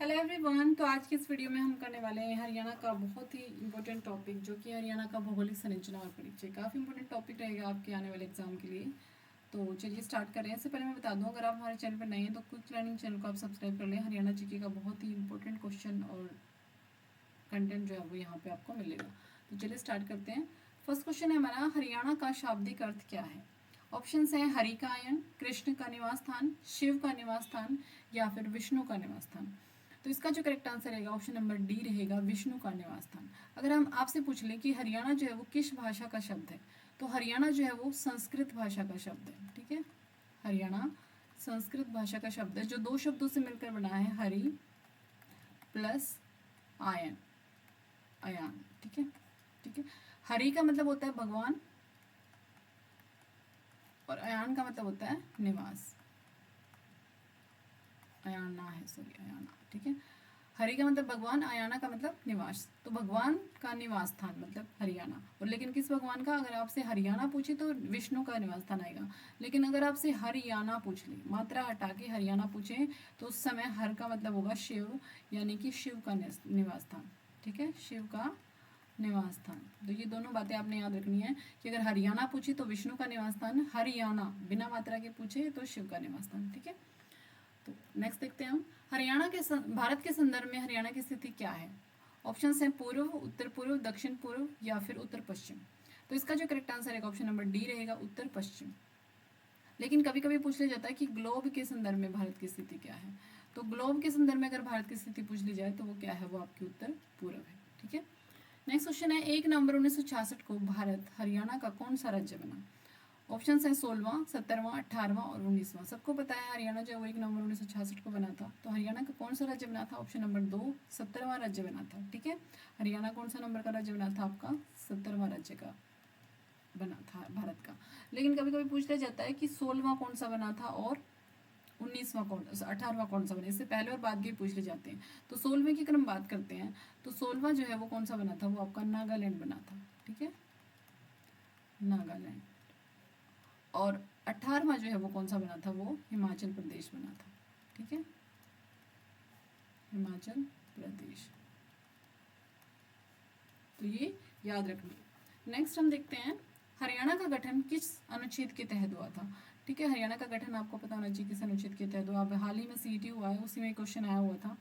Hello everyone. तो आज की इस वीडियो में हम करने वाले हैं हरियाणा का बहुत ही इंपॉर्टेंट टॉपिक, जो कि हरियाणा का भौगोलिक संरचना और परिचय। काफ़ी इंपॉर्टेंट टॉपिक रहेगा आपके आने वाले एग्जाम के लिए। तो चलिए स्टार्ट करें। इससे पहले मैं बता दूं, अगर आप हमारे चैनल पर नए हैं तो क्विक लर्निंग चैनल को आप सब्सक्राइब कर लें। हरियाणा जीके का बहुत ही इंपॉर्टेंट क्वेश्चन और कंटेंट जो है वो यहाँ पे आपको मिलेगा। तो चलिए स्टार्ट करते हैं। फर्स्ट क्वेश्चन है हमारा, हरियाणा का शाब्दिक अर्थ क्या है? ऑप्शन है हरि का आयन, कृष्ण का निवास स्थान, शिव का निवास स्थान या फिर विष्णु का निवास स्थान। तो इसका जो करेक्ट आंसर रहेगा ऑप्शन नंबर डी रहेगा, विष्णु का निवास स्थान। अगर हम आपसे पूछ लें कि हरियाणा जो है वो किस भाषा का शब्द है, तो हरियाणा जो है वो संस्कृत भाषा का शब्द है। ठीक है, हरियाणा संस्कृत भाषा का शब्द है, जो दो शब्दों से मिलकर बना है, हरि प्लस आयन, अयान। ठीक है, ठीक है। हरि का मतलब होता है भगवान और अयान का मतलब होता है निवास। अयाना है, सॉरी अयाना। ठीक है, हरि का मतलब भगवान, अयाना का मतलब निवास। तो भगवान का निवास स्थान मतलब हरियाणा। और लेकिन किस भगवान का? अगर आपसे हरियाणा पूछे तो विष्णु का निवास स्थान आएगा। लेकिन अगर आपसे हरियाणा पूछ ले, मात्रा हटा के हरियाणा पूछे, तो उस समय हर का मतलब होगा शिव, यानी कि शिव का निवास स्थान। ठीक है, शिव का निवास स्थान। तो ये दोनों बातें आपने याद रखनी है कि अगर हरियाणा पूछे तो विष्णु का निवास स्थान, हरियाणा बिना मात्रा के पूछे तो शिव का निवास स्थान। ठीक है, तो नेक्स्ट देखते हैं हम, हरियाणा के भारत के संदर्भ में हरियाणा की स्थिति क्या है? ऑप्शन है पूर्व, उत्तर पूर्व, दक्षिण पूर्व या फिर उत्तर पश्चिम। तो इसका जो करेक्ट आंसर रहेगा ऑप्शन नंबर डी रहेगा, उत्तर पश्चिम। लेकिन कभी कभी पूछ लिया जाता है कि ग्लोब के संदर्भ में भारत की स्थिति क्या है। तो ग्लोब के संदर्भ में अगर भारत की स्थिति पूछ ली जाए तो वो क्या है? वो आपकी उत्तर पूर्व है। ठीक है, नेक्स्ट क्वेश्चन है, 1 नवंबर 1966 को भारत हरियाणा का कौन सा राज्य बना? ऑप्शन है 16वां, 17वां, 18वां और 19वां। सबको पता है हरियाणा जो 1 नवंबर 1966 को बना था। तो हरियाणा का कौन सा राज्य बना था? ऑप्शन नंबर 2, 17वां राज्य बना था। ठीक है, हरियाणा कौन सा नंबर का राज्य बना था? आपका 17वां राज्य का बना था भारत का। लेकिन कभी कभी पूछ लिया जाता है कि 16वां कौन सा बना था और 19वां कौन, 18वां कौन सा बना। इससे पहले और बाद के पूछ ले जाते हैं। तो 16वें की अगर हम बात करते हैं तो 16वां जो है वो कौन सा बना था? वो आपका नागालैंड बना था। ठीक है, नागालैंड। और 18वां जो है वो कौन सा बना था? वो हिमाचल प्रदेश बना था। ठीक है, हिमाचल प्रदेश। तो ये याद रखना। नेक्स्ट हम देखते हैं, हरियाणा का गठन किस अनुच्छेद के तहत हुआ था? ठीक है, हरियाणा का गठन आपको पता होना चाहिए किस अनुच्छेद के तहत हुआ। हाल ही में सीईटी हुआ है, उसी में क्वेश्चन आया हुआ था।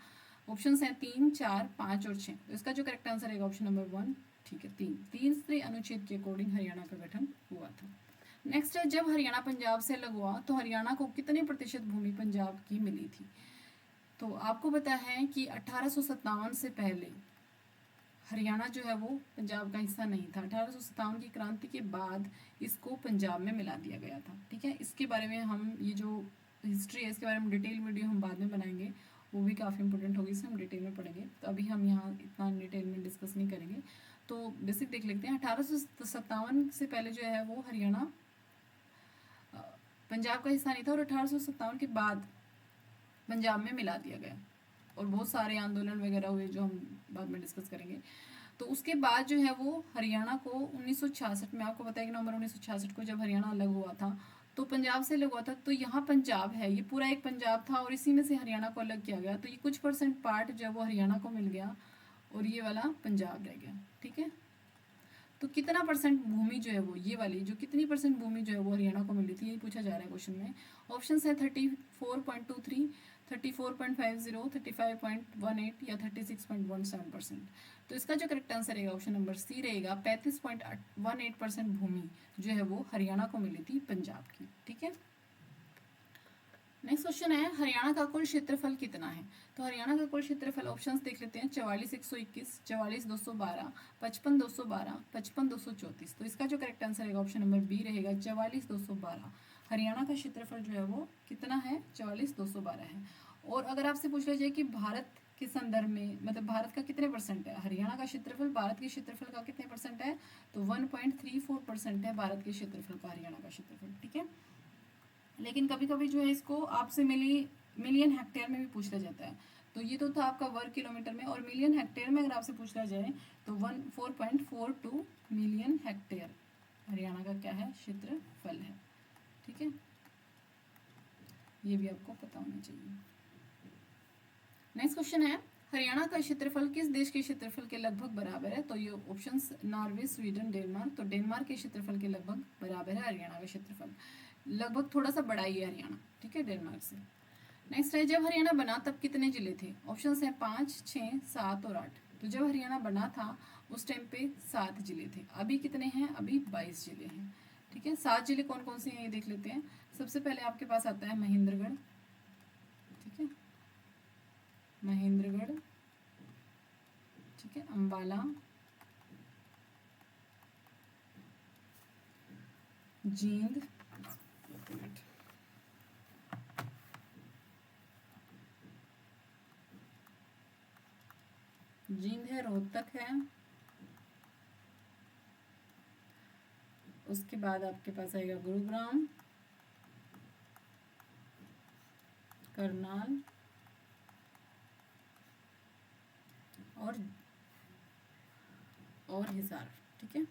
ऑप्शन है 3, 4, 5 और 6। तो इसका जो करेक्ट आंसर रहेगा ऑप्शन नंबर 1। ठीक है, 3 अनुच्छेद के अकॉर्डिंग हरियाणा का गठन हुआ था। नेक्स्ट है, जब हरियाणा पंजाब से अलग हुआ तो हरियाणा को कितने प्रतिशत भूमि पंजाब की मिली थी? तो आपको पता है कि 1857 से पहले हरियाणा जो है वो पंजाब का हिस्सा नहीं था। 1857 की क्रांति के बाद इसको पंजाब में मिला दिया गया था। ठीक है, इसके बारे में हम, ये जो हिस्ट्री है इसके बारे में डिटेल वीडियो हम बाद में बनाएंगे, वो भी काफ़ी इंपॉर्टेंट होगी, इसे हम डिटेल में पढ़ेंगे। तो अभी हम यहाँ इतना डिटेल में डिस्कस नहीं करेंगे। तो बेसिक देख लेते हैं। 1857 से पहले जो है वो हरियाणा पंजाब का हिस्सा नहीं था, और 1857 के बाद पंजाब में मिला दिया गया और बहुत सारे आंदोलन वगैरह हुए जो हम बाद में डिस्कस करेंगे। तो उसके बाद जो है वो हरियाणा को 1966 में, आपको पता है कि नवंबर 1966 को जब हरियाणा अलग हुआ था तो पंजाब से अलग हुआ था। तो यहाँ पंजाब है, ये पूरा एक पंजाब था और इसी में से हरियाणा को अलग किया गया। तो ये कुछ परसेंट पार्ट जो है वो हरियाणा को मिल गया और ये वाला पंजाब रह गया। ठीक है, तो कितना परसेंट भूमि जो है वो, ये वाली जो कितनी परसेंट भूमि जो है वो हरियाणा को मिली थी, यही पूछा जा रहा है क्वेश्चन में। ऑप्शन है 34.23, 34.50, 35.18 या 36.17%। तो इसका जो करेक्ट आंसर रहेगा ऑप्शन नंबर सी रहेगा, 35.18% भूमि जो है वो हरियाणा को मिली थी पंजाब की। ठीक है, नेक्स्ट क्वेश्चन है, हरियाणा का कुल क्षेत्रफल कितना है? तो हरियाणा का कुल क्षेत्रफल ऑप्शंस देख लेते हैं, 44,121, 44,212, 55,212, 55,234। तो इसका जो करेक्ट आंसर रहेगा ऑप्शन नंबर बी रहेगा, 44,212। हरियाणा का क्षेत्रफल जो है वो कितना है? 44,212 है। और अगर आपसे पूछ लिया जाए कि भारत के संदर्भ में, मतलब भारत का कितने परसेंट है हरियाणा का क्षेत्रफल, भारत के क्षेत्रफल का कितने परसेंट है? तो 1.34% है भारत के क्षेत्रफल का हरियाणा का क्षेत्रफल। ठीक है, लेकिन कभी कभी जो है इसको आपसे मिलियन हेक्टेयर में भी पूछ लिया जाता है। तो ये तो था आपका वर्ग किलोमीटर में, और मिलियन हेक्टेयर में अगर आपसे पूछ लिया जाए तो 4.42 मिलियन हेक्टेयर हरियाणा का क्या है? क्षेत्रफल है। ठीक है, ये भी आपको पता होना चाहिए। नेक्स्ट क्वेश्चन है, हरियाणा का क्षेत्रफल किस देश के क्षेत्रफल के लगभग बराबर है? तो ये ऑप्शंस नॉर्वे, स्वीडन, डेनमार्क। तो डेनमार्क के क्षेत्रफल के लगभग बराबर है हरियाणा का क्षेत्रफल, लगभग थोड़ा सा बड़ा ही है हरियाणा, ठीक है, डेनमार्क से। नेक्स्ट है, जब हरियाणा बना तब कितने जिले थे? ऑप्शंस हैं 5, 6, 7 और 8। तो जब हरियाणा बना था उस टाइम पे 7 जिले थे। अभी कितने हैं? अभी 22 जिले हैं, ठीक है। 7 जिले कौन कौन से हैं ये देख लेते हैं। सबसे पहले आपके पास आता है महेंद्रगढ़, ठीक है, महेंद्रगढ़, ठीक है, अंबाला, जींद, जींद है, रोहतक है, उसके बाद आपके पास आएगा गुरुग्राम, करनाल और हिसार, ठीक है।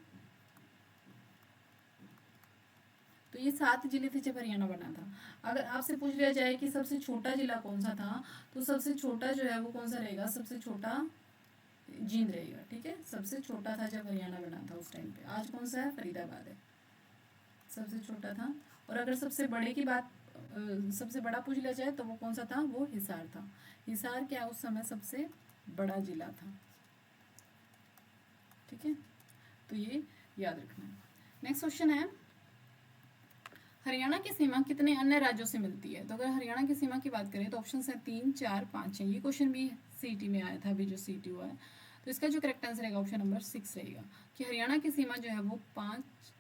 तो ये 7 जिले थे जब हरियाणा बना था। अगर आपसे पूछ लिया जाए कि सबसे छोटा जिला कौन सा था, तो सबसे छोटा जो है वो कौन सा रहेगा? सबसे छोटा जींद रहेगा, ठीक है। सबसे छोटा था जब हरियाणा बना था उस टाइम पे। आज कौन सा है? फरीदाबाद है, सबसे छोटा था। और अगर सबसे बड़े की बात सबसे बड़ा पूछ लिया जाए तो वो कौन सा था? वो हिसार था। हिसार क्या उस समय सबसे बड़ा जिला था, ठीक है। तो ये याद रखना है। नेक्स्ट क्वेश्चन है, हरियाणा की सीमा कितने अन्य राज्यों से मिलती है? तो अगर हरियाणा की सीमा की बात करें तो ऑप्शन है 3, 4, 5 है। ये क्वेश्चन भी सीटी में आया था, अभी जो सीटी हुआ है। तो इसका जो करेक्ट आंसर रहेगा ऑप्शन नंबर 6 रहेगा, कि हरियाणा की सीमा जो है वो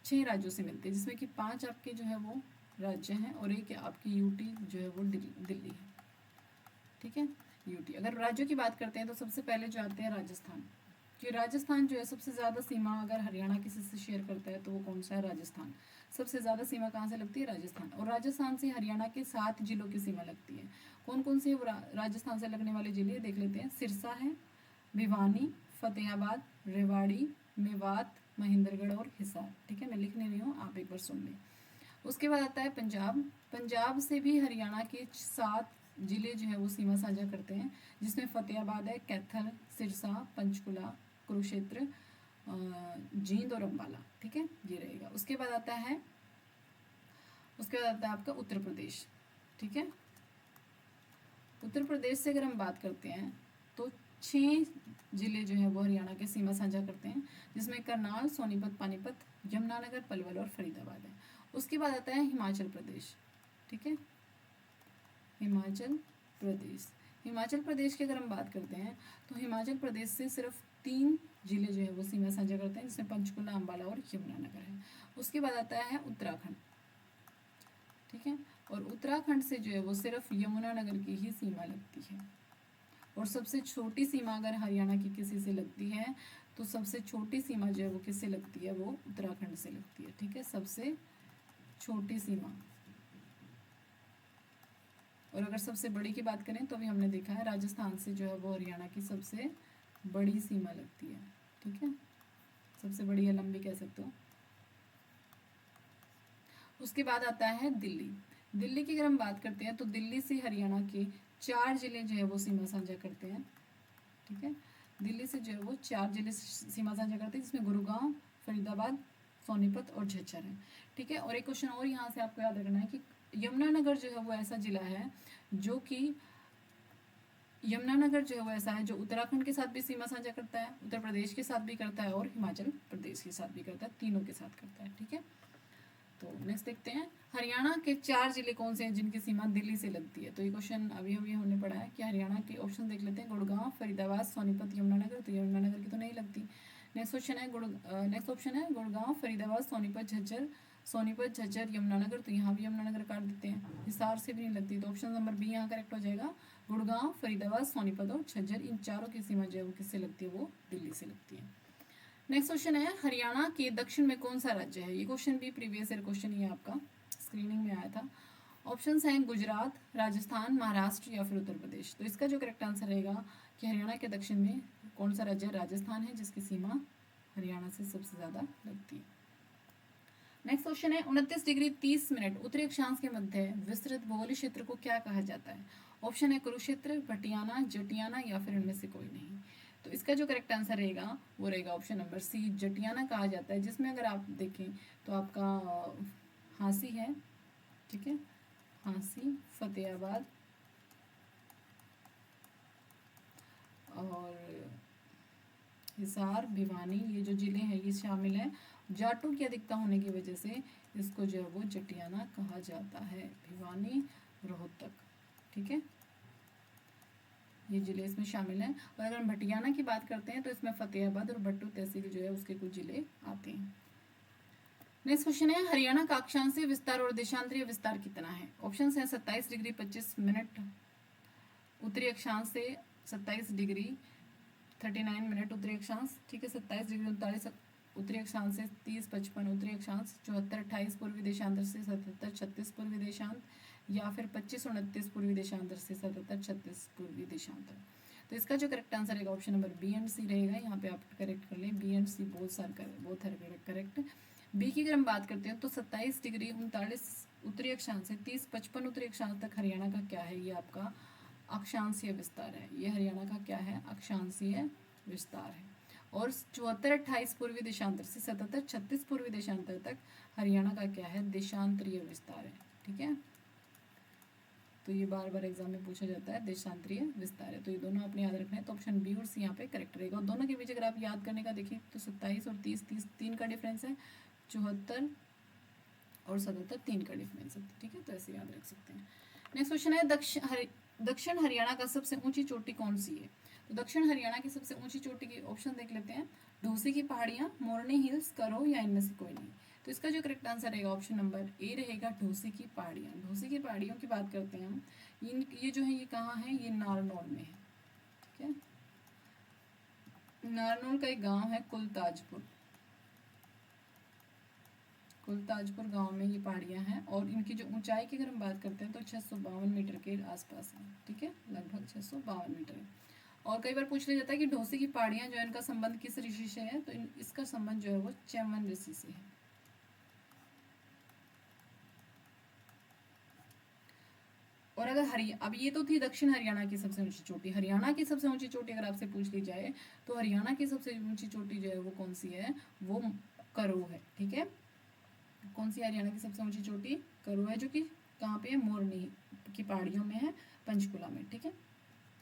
6 राज्यों से मिलती है, जिसमें कि 5 आपके जो है वो राज्य हैं और एक आपकी यूटी जो है वो दिल्ली है, ठीक है, यूटी। अगर राज्यों की बात करते हैं तो सबसे पहले जो आते हैं राजस्थान, कि राजस्थान जो है सबसे ज़्यादा सीमा अगर हरियाणा किसी से शेयर करता है तो वो कौन सा है? राजस्थान। सबसे ज़्यादा सीमा कहाँ से लगती है? राजस्थान। और राजस्थान से हरियाणा के 7 जिलों की सीमा लगती है। कौन कौन से राजस्थान से लगने वाले जिले देख लेते हैं। सिरसा है, भिवानी, फतेहाबाद, रेवाड़ी, मेवात, महेंद्रगढ़ और हिसार, ठीक है। मैं लिख नहीं रही हूँ, आप एक बार सुन लें। उसके बाद आता है पंजाब। पंजाब से भी हरियाणा के 7 जिले जो है वो सीमा साझा करते हैं, जिसमें फतेहाबाद है, कैथल, सिरसा, पंचकुला, कुरुक्षेत्र, जींद और अम्बाला, ठीक है, ये रहेगा। उसके बाद आता है आपका उत्तर प्रदेश, ठीक है। उत्तर प्रदेश से अगर हम बात करते हैं तो 6 जिले जो है वो हरियाणा के सीमा साझा करते हैं, जिसमें करनाल, सोनीपत, पानीपत, यमुनानगर, पलवल और फरीदाबाद है। उसके बाद आता है हिमाचल प्रदेश, ठीक है, हिमाचल प्रदेश। हिमाचल प्रदेश की अगर हम बात करते हैं तो हिमाचल प्रदेश से सिर्फ 3 जिले जो है वो सीमा साझा करते हैं, जिसमें पंचकुला, अम्बाला और यमुनानगर है। उसके बाद आता है उत्तराखंड, ठीक है, और उत्तराखंड से जो है वो सिर्फ यमुनानगर की ही सीमा लगती है। और सबसे छोटी सीमा अगर हरियाणा की किसी से लगती है तो सबसे छोटी सीमा जो है वो किससे लगती है? वो उत्तराखंड से लगती है, ठीक है, सबसे छोटी सीमा। और अगर सबसे बड़ी की बात करें तो अभी हमने देखा है राजस्थान से जो है वो हरियाणा की सबसे बड़ी सीमा लगती है, ठीक है, सबसे बड़ी या लंबी कह सकते हो। उसके बाद आता है दिल्ली। दिल्ली की अगर हम बात करते हैं तो दिल्ली से हरियाणा के 4 जिले जो है वो सीमा साझा करते हैं, ठीक है। दिल्ली से जो है वो 4 जिले सीमा साझा करते हैं, जिसमें गुरुग्राम, फरीदाबाद, सोनीपत और झज्जर है, ठीक है। और एक क्वेश्चन और यहाँ से आपको याद रखना है कि यमुनानगर जो है वो ऐसा जिला है जो कि यमुनानगर जो है वो ऐसा है जो उत्तराखंड के साथ भी सीमा साझा करता है, उत्तर प्रदेश के साथ भी करता है और हिमाचल प्रदेश के साथ भी करता है, तीनों के साथ करता है, ठीक है। तो नेक्स्ट देखते हैं, हरियाणा के 4 जिले कौन से हैं जिनकी सीमा दिल्ली से लगती है? तो ये क्वेश्चन अभी हमने पढ़ा है कि हरियाणा के ऑप्शन देख लेते हैं, गुड़गांव, फरीदाबाद, सोनीपत, यमुनानगर। तो यमुनानगर की तो नहीं लगती। नेक्स्ट ऑप्शन है गुड़गांव, फरीदाबाद, सोनीपत, झज्जर। सोनीपत, झज्जर, यमुनानगर। तो यहाँ भी यमुनानगर काट देते हैं, हिसार से भी नहीं लगती। तो ऑप्शन नंबर बी यहाँ करेक्ट हो जाएगा, गुड़गांव, फरीदाबाद, सोनीपत और झज्जर। इन चारों की सीमा जो है वो किससे लगती है? वो दिल्ली से लगती है। नेक्स्ट क्वेश्चन है, हरियाणा के दक्षिण में कौन सा राज्य है? ये क्वेश्चन भी प्रीवियस ईयर क्वेश्चन ही आपका स्क्रीनिंग में आया था। ऑप्शंस हैं गुजरात, राजस्थान, महाराष्ट्र या फिर उत्तर प्रदेश। तो इसका जो करेक्ट आंसर रहेगा कि हरियाणा के दक्षिण में कौन सा राज्य? राजस्थान है, जिसकी सीमा हरियाणा से सबसे ज़्यादा लगती है। नेक्स्ट क्वेश्चन है, 29 डिग्री 30 मिनट उत्तरी अक्षांश के मध्य विस्तृत भौगोलिक क्षेत्र को क्या कहा जाता है? ऑप्शन है कुरुक्षेत्र, भटियाना, जटियाना या फिर इनमें से कोई नहीं। तो इसका जो करेक्ट आंसर रहेगा वो रहेगा ऑप्शन नंबर सी, जटियाना कहा जाता है, जिसमें अगर आप देखें तो आपका हांसी है, ठीक है, हांसी, फतेहाबाद और हिसार, भिवानी, ये जो जिले हैं ये शामिल हैं। जाटों की अधिकता होने की वजह से इसको जो है वो जटियाना कहा जाता है। भिवानी, रोहतक, ठीक है, ये जिले इसमें शामिल हैं। और अगर हम भटियाना की बात करते हैं तो इसमें फतेहाबाद और भट्टू तहसील जो है उसके कुछ जिले आते हैं। नेक्स्ट क्वेश्चन है, हरियाणा का अक्षांशीय विस्तार और देशांतरीय विस्तार कितना है? ऑप्शन है 27 डिग्री 25 मिनट उत्तरी अक्षांश से 27 डिग्री 39 मिनट उत्तरी अक्षांश, ठीक है, 27 डिग्री 39 उत्तरी अक्षांश से 30-55 उत्तरी अक्षांश, 74-28 पूर्वी देशांतर से 77-36 पूर्वी देशांत, या फिर 25-29 पूर्वी देशांतर से 77-36 पूर्वी देशांतर। तो इसका जो करेक्ट आंसर रहेगा option number B and C रहेगा। यहाँ पे आप करेक्ट कर लें, B and C both are correct. B की अगर हम बात करते हैं तो 27 डिग्री 39 उत्तरी अक्षांश से 30-55 उत्तरी अक्षांश तक हरियाणा का क्या है, ये आपका अक्षांशीय विस्तार है। ये हरियाणा का क्या है, अक्षांशीय विस्तार है। और 74-28 पूर्वी देशांतर से 77-36 पूर्वी देशांतर तक हरियाणा का क्या है, देशांतरीय विस्तार है, ठीक है। तो ये बार बार एग्जाम में पूछा जाता है, देशांतरीय विस्तार है। तो ये दोनों आपने याद रखना है। तो ऑप्शन बी और सी यहाँ पे करेक्ट रहेगा। और दोनों के बीच अगर आप याद करने का देखें तो 27 और 30 3 का डिफरेंस है, 74 और 77 3 का डिफरेंस है, ठीक है। तो ऐसे याद रख सकते हैं। नेक्स्ट क्वेश्चन है, दक्षिण हरियाणा का सबसे ऊंची चोटी कौन सी है? तो दक्षिण हरियाणा की सबसे ऊंची चोटी की ऑप्शन देख लेते हैं, ढूसी की पहाड़ियाँ, मोरनी हिल्स, करो या इनमें से कोई नहीं। तो इसका जो करेक्ट आंसर रहेगा ऑप्शन नंबर ए रहेगा, ढूसी की पहाड़ियाँ। ढूसी की पहाड़ियों की बात करते हैं हम, ये जो है ये कहाँ है, ये नारनौल में है, ठीक है। नारनौल का एक गांव है कुलताजपुर, कुलताजपुर गांव में ये पहाड़ियाँ हैं। और इनकी जो ऊंचाई की अगर हम बात करते हैं तो 652 मीटर के आसपास है, ठीक है, लगभग 652 मीटर है। और कई बार पूछ लिया जाता है कि ढोसी की पहाड़ियाँ जो है इनका संबंध किस ऋषि से है? तो इसका संबंध जो है वो च्यवन ऋषि से है। और अगर अब ये तो थी दक्षिण हरियाणा की सबसे ऊंची चोटी। हरियाणा की सबसे ऊंची चोटी अगर आपसे पूछ ली जाए तो हरियाणा की सबसे ऊंची चोटी जो है वो कौन सी है? वो करो है, ठीक है। कौन सी हरियाणा की सबसे ऊंची चोटी? करो है, जो कि कहाँ पे है? मोरनी की पहाड़ियों में है, पंचकुला में, ठीक है।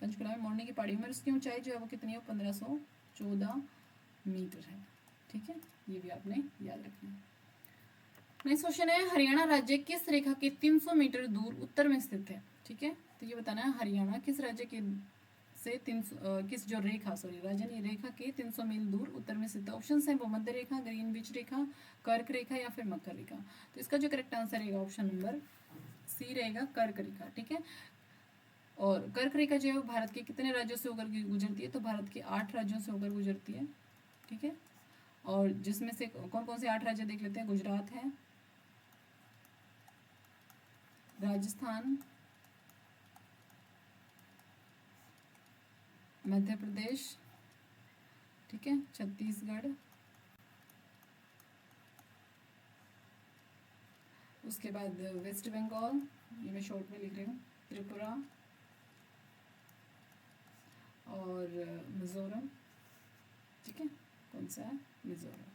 पंचकुला में मोरनी की पहाड़ियों में उसकी ऊंचाई जो है वो कितनी है? 1514 मीटर है, ठीक है। ये भी आपने याद रखना है। नेक्स्ट क्वेश्चन है, हरियाणा राज्य किस रेखा के 300 मीटर दूर उत्तर में स्थित है? ठीक है, तो ये बताना है हरियाणा किस राज्य के से 300 किस जो रेखा राज्य नहीं रेखा के 300 मील दूर उत्तर में स्थित है। ऑप्शन है भूमध्य रेखा, ग्रीनविच रेखा, कर्क रेखा या फिर मकर रेखा। तो इसका जो करेक्ट आंसर रहेगा ऑप्शन नंबर सी रहेगा, कर्क रेखा, ठीक है। और कर्क रेखा जो है वो भारत के कितने राज्यों से होकर गुजरती है? तो भारत के 8 राज्यों से होकर गुजरती है, ठीक है। और जिसमें से कौन कौन से 8 राज्य देख लेते हैं। गुजरात है, राजस्थान, मध्य प्रदेश, ठीक है, छत्तीसगढ़, उसके बाद वेस्ट बंगाल, ये मैं शॉर्ट में लिख रही हूँ, त्रिपुरा और मिजोरम, ठीक है। कौन सा है? मिजोरम।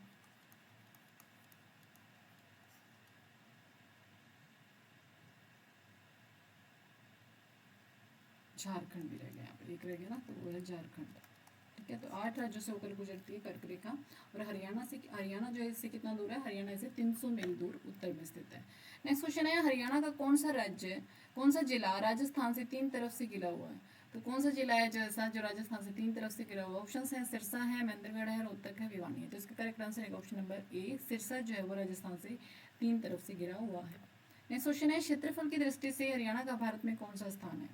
झारखंड भी रह गया, यहाँ पर एक रह गया ना, तो वो है झारखंड, ठीक है। तो 8 राज्यों से होकर गुजरती है कर्क रेखा। और हरियाणा जो है इससे कितना दूर है? हरियाणा से 300 मील दूर उत्तर में स्थित है। नेक्स्ट क्वेश्चन है, हरियाणा का कौन सा राज्य, कौन सा जिला राजस्थान से 3 तरफ से घिरा हुआ है? तो कौन सा जिला है जैसा जो राजस्थान से 3 तरफ से घिरा हुआ? ऑप्शन है सिरसा है, महेंद्रगढ़ है, रोहतक है, भिवानी है। तो इसका करेक्ट आंसर है ऑप्शन नंबर ए, सिरसा जो है वो राजस्थान से 3 तरफ से घिरा हुआ है। नेक्स्ट क्वेश्चन है, क्षेत्रफल की दृष्टि से हरियाणा का भारत में कौन सा स्थान है?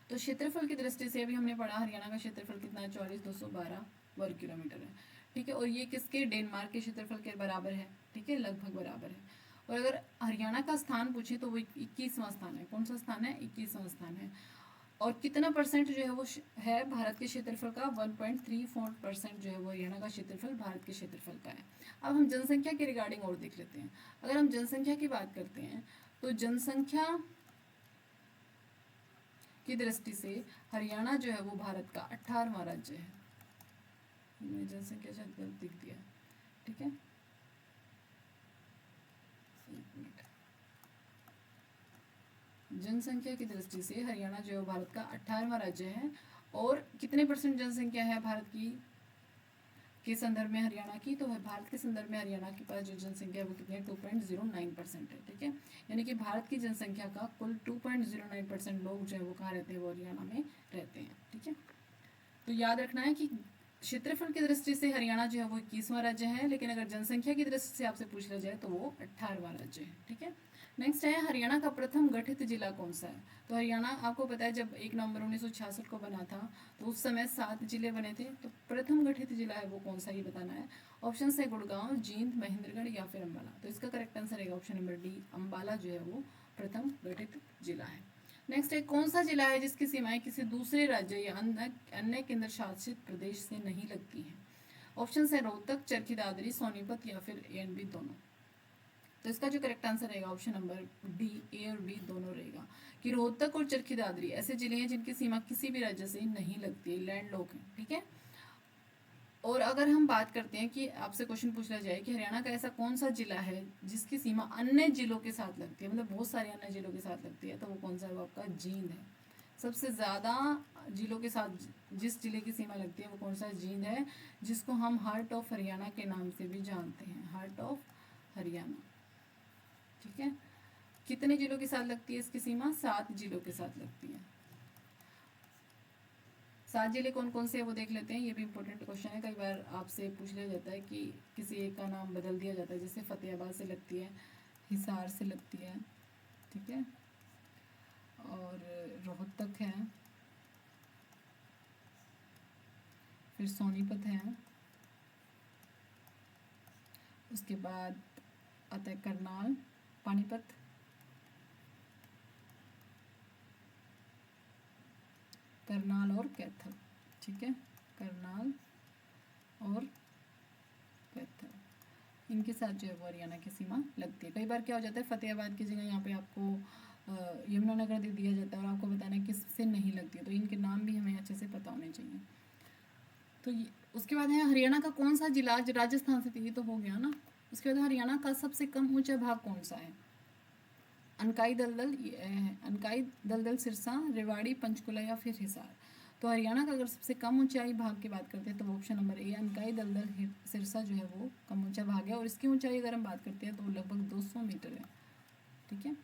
तो क्षेत्रफल की दृष्टि से अभी हमने पढ़ा हरियाणा का क्षेत्रफल कितना है? 24,212 वर्ग किलोमीटर है, ठीक है। और ये किसके? डेनमार्क के क्षेत्रफल के बराबर है, ठीक है, लगभग बराबर है। और अगर हरियाणा का स्थान पूछे तो वो 21वां स्थान है। कौन सा स्थान है? 21वां स्थान है। और कितना परसेंट जो है वो है भारत के क्षेत्रफल का? 1.34% जो है वो हरियाणा का क्षेत्रफल भारत के क्षेत्रफल का है। अब हम जनसंख्या के रिगार्डिंग और देख लेते हैं। अगर हम जनसंख्या की बात करते हैं तो जनसंख्या की दृष्टि से हरियाणा जो है वो भारत का 18वां राज्य है। इनमें जनसंख्या शायद गलत दिख दिया, ठीक है, एक मिनट। जनसंख्या की दृष्टि से हरियाणा जो है भारत का 18वां राज्य है। और कितने परसेंट जनसंख्या है भारत की के संदर्भ में हरियाणा की, तो भारत के संदर्भ में हरियाणा के पास जो जनसंख्या है वो कितनी है, 2.09% है, ठीक है। यानी कि भारत की जनसंख्या का कुल 2.09% लोग जो है वो कहाँ रहते हैं, वो हरियाणा में रहते हैं, ठीक है। तो याद रखना है कि क्षेत्रफल की दृष्टि से हरियाणा जो है वो 21वां राज्य है, लेकिन अगर जनसंख्या की दृष्टि से आपसे पूछ लिया जाए तो वो 18वां राज्य है, ठीक है। नेक्स्ट है हरियाणा का प्रथम गठित जिला कौन सा है। तो हरियाणा आपको पता है जब 1 नवंबर 1966 को बना था तो उस समय 7 जिले बने थे, तो प्रथम गठित जिला है वो कौन सा, ये बताना है। ऑप्शन है गुड़गांव, जींद, महेंद्रगढ़ या फिर अम्बाला। तो इसका करेक्ट आंसर रहेगा ऑप्शन नंबर डी, अम्बाला जो है वो प्रथम गठित जिला है। नेक्स्ट है कौन सा जिला है जिसकी सीमाएं किसी दूसरे राज्य या अन्य केंद्र शासित प्रदेश से नहीं लगती हैं। ऑप्शन है रोहतक, चरखी दादरी, सोनीपत या फिर ए एंड बी दोनों। तो इसका जो करेक्ट आंसर रहेगा ऑप्शन नंबर डी, ए और बी दोनों रहेगा कि रोहतक और चरखी दादरी ऐसे जिले हैं जिनकी सीमा किसी भी राज्य से नहीं लगती है, लैंड लॉक है, ठीक है। और अगर हम बात करते हैं कि आपसे क्वेश्चन पूछा जाए कि हरियाणा का ऐसा कौन सा जिला है जिसकी सीमा अन्य जिलों के साथ लगती है, मतलब बहुत सारे अन्य जिलों के साथ लगती है, तो वो कौन सा है, वो आपका जींद है। सबसे ज़्यादा जिलों के साथ जिस जिले की सीमा लगती है वो कौन सा है, जींद है, जिसको हम हार्ट ऑफ हरियाणा के नाम से भी जानते हैं, हार्ट ऑफ हरियाणा, ठीक है। कितने जिलों के साथ लगती है इसकी सीमा, 7 जिलों के साथ लगती है। 7 जिले कौन कौन से हैं वो देख लेते हैं, ये भी इंपॉर्टेंट क्वेश्चन है। कई बार आपसे पूछ लिया जाता है कि किसी एक का नाम बदल दिया जाता है, जैसे फतेहाबाद से लगती है, हिसार से लगती है, ठीक है, और रोहतक है, फिर सोनीपत है, उसके बाद आता है करनाल, पानीपत, करनाल और कैथल, ठीक है, करनाल और कैथल, इनके साथ जो है वो हरियाणा की सीमा लगती है। कई बार क्या हो जाता है, फतेहाबाद की जगह यहाँ पे आपको यमुनानगर दे दिया जाता है और आपको बताना है किससे नहीं लगती है, तो इनके नाम भी हमें अच्छे से पता होने चाहिए। तो उसके बाद है हरियाणा का कौन सा जिला, राजस्थान से ये तो हो गया ना। उसके बाद हरियाणा का सबसे कम ऊंचा भाग कौन सा है, अनकाई दलदल, अनकाई दलदल सिरसा, रेवाड़ी, पंचकुला या फिर हिसार। तो हरियाणा का अगर सबसे कम ऊंचाई भाग की बात करते हैं तो ऑप्शन नंबर ए, अनकाई दलदल सिरसा जो है वो कम ऊंचा भाग है, और इसकी ऊंचाई अगर हम बात करते हैं तो वो लगभग 200 मीटर है, ठीक है।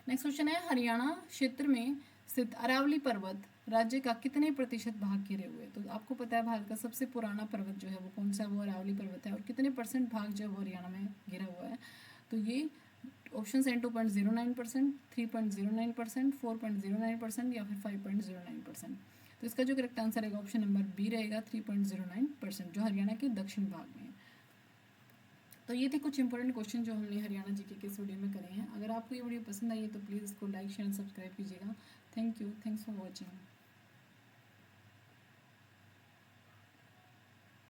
नेक्स्ट क्वेश्चन है हरियाणा क्षेत्र में स्थित अरावली पर्वत राज्य का कितने प्रतिशत भाग घिरे हुए। तो आपको पता है भारत का सबसे पुराना पर्वत जो है वो कौन सा, वो अरावली पर्वत है, और कितने परसेंट भाग जो है वो हरियाणा में घिरा हुआ है। तो ये ऑप्शन है 2.09%, 3.09%, 4.09% या फिर 5.09%। तो इसका जो करेक्ट आंसर रहेगा ऑप्शन नंबर बी रहेगा, 3.09%, जो हरियाणा के दक्षिण भाग में है। तो ये थे कुछ इंपॉर्टेंट क्वेश्चन जो हमने हरियाणा जीके के इस वीडियो में करे हैं। अगर आपको ये वीडियो पसंद आई है तो प्लीज़ इसको लाइक शेयर एंड सब्सक्राइब कीजिएगा। Thank you, thanks for watching.